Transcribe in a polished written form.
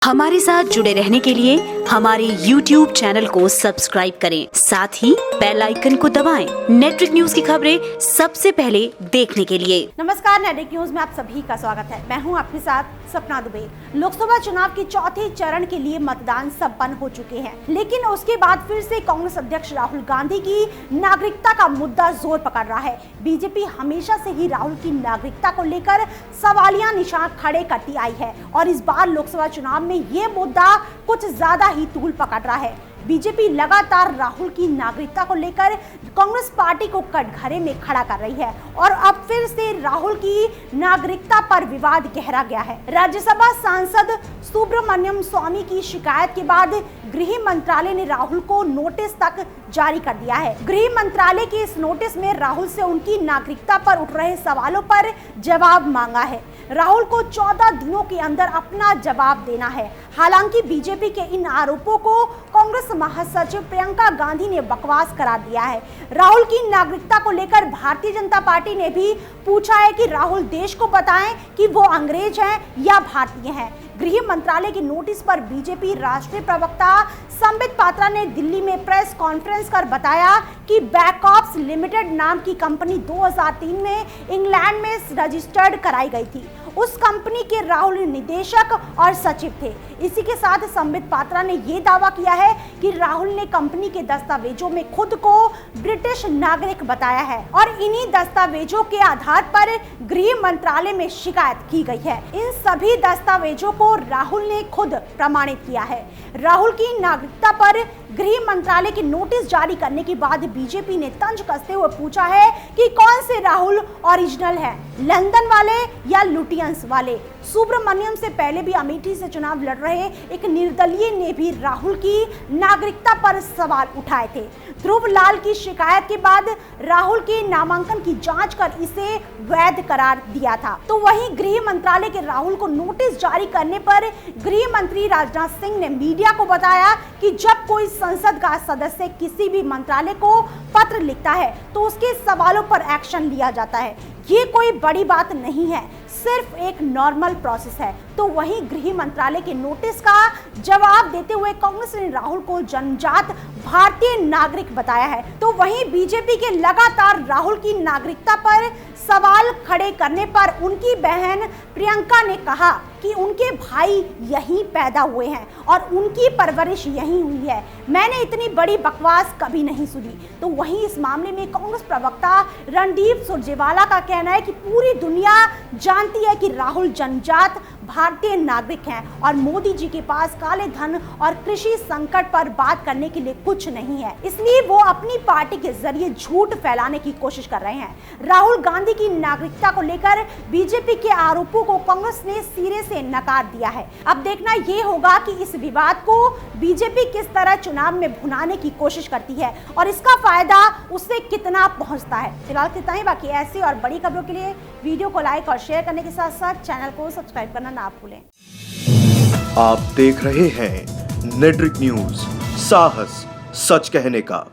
हमारे साथ जुड़े रहने के लिए हमारे YouTube चैनल को सब्सक्राइब करें, साथ ही बेल आइकन को दबाएं। नेटवर्क न्यूज की खबरें सबसे पहले देखने के लिए। नमस्कार, नेटवर्क न्यूज में आप सभी का स्वागत है। मैं हूं आपके साथ सपना दुबे। लोकसभा चुनाव के चौथे चरण के लिए मतदान संपन्न हो चुके हैं, लेकिन उसके बाद फिर से कांग्रेस अध्यक्ष राहुल गांधी की नागरिकता का मुद्दा जोर पकड़ रहा है। बीजेपी हमेशा से ही राहुल की नागरिकता को लेकर सवालिया निशान खड़े करती आई है और इस बार लोकसभा चुनाव में ये मुद्दा कुछ ज्यादा ही तूल पकड़ रहा है। बीजेपी लगातार राहुल की नागरिकता को लेकर कांग्रेस पार्टी को कटघरे में खड़ा कर रही है और अब फिर से राहुल की नागरिकता पर विवाद गहरा गया है। राज्यसभा सांसद सुब्रमण्यम स्वामी की शिकायत के बाद गृह मंत्रालय ने राहुल को नोटिस तक जारी कर दिया है। गृह मंत्रालय के इस नोटिस में राहुल से उनकी नागरिकता पर उठ रहे सवालों पर जवाब मांगा है। राहुल को 14 दिनों के अंदर अपना जवाब देना है। हालांकि बीजेपी के इन आरोपों को कांग्रेस महासचिव प्रियंका गांधी ने बकवास करार दिया है। राहुल की नागरिकता को लेकर भारतीय जनता पार्टी ने भी पूछा है कि राहुल देश को बताएं कि वो अंग्रेज हैं या भारतीय हैं। गृह मंत्रालय के नोटिस पर बीजेपी राष्ट्रीय प्रवक्ता संबित पात्रा ने दिल्ली में प्रेस कॉन्फ्रेंस कर बताया कि बैकऑप्स लिमिटेड नाम की कंपनी 2003 में इंग्लैंड में रजिस्टर्ड कराई गई थी। उस कंपनी के राहुल निदेशक और सचिव थे। इसी के साथ संबित पात्रा ने यह दावा किया है कि राहुल ने कंपनी के दस्तावेजों में खुद को ब्रिटिश नागरिक बताया है और इन्हीं दस्तावेजों के आधार पर गृह मंत्रालय में शिकायत की गई है। इन सभी दस्तावेजों को राहुल ने खुद प्रमाणित किया है। राहुल की नागरिकता पर गृह मंत्रालय के नोटिस जारी करने के बाद बीजेपी ने तंज कसते हुए पूछा है कि कौन से राहुल ओरिजिनल है, लंदन वाले या लुटियंस वाले। सुब्रमण्यम से पहले भी अमेठी से चुनाव लड़ रहे एक निर्दलीय ने भी राहुल की नागरिकता पर सवाल उठाए थे। ध्रुव लाल की शिकायत के बाद राहुल के नामांकन की जांच कर इसे वैध करार दिया था। तो वहीं गृह मंत्रालय के राहुल को नोटिस जारी करने पर गृह मंत्री राजनाथ सिंह ने मीडिया को बताया कि जब कोई संसद का सदस्य किसी भी मंत्रालय को पत्र लिखता है तो उसके सवालों पर एक्शन लिया जाता है। ये कोई बड़ी बात नहीं है, सिर्फ एक नॉर्मल प्रोसेस है। तो वहीं गृह मंत्रालय के नोटिस का जवाब देते हुए कांग्रेस ने राहुल को जन्मजात भारतीय नागरिक बताया है। तो वहीं बीजेपी के लगातार राहुल की नागरिकता पर सवाल खड़े करने पर उनकी बहन प्रियंका ने कहा कि उनके भाई यहीं पैदा हुए हैं और उनकी परवरिश यहीं हुई है। मैंने इतनी बड़ी बकवास कभी नहीं सुनी। तो वहीं इस मामले में कांग्रेस प्रवक्ता रणदीप सुरजेवाला का कहना है कि पूरी दुनिया जानती है कि राहुल जन्मजात भारतीय नागरिक हैं और मोदी जी के पास काले धन और कृषि संकट पर बात करने के लिए कुछ नहीं है, इसलिए वो अपनी पार्टी के जरिए झूठ फैलाने की कोशिश कर रहे हैं। राहुल गांधी की नागरिकता को लेकर बीजेपी के आरोपों को कांग्रेस ने सिरे से नकार दिया है। अब देखना ये होगा कि इस विवाद को बीजेपी किस तरह चुनाव में भुनाने की कोशिश करती है और इसका फायदा उससे कितना पहुंचता है। फिलहाल इतना ही, बाकी ऐसी और बड़ी खबरों के लिए वीडियो को लाइक और शेयर करने के साथ साथ चैनल को सब्सक्राइब करना ना भूलें। आप देख रहे हैं नेटवर्क न्यूज, साहस सच कहने का।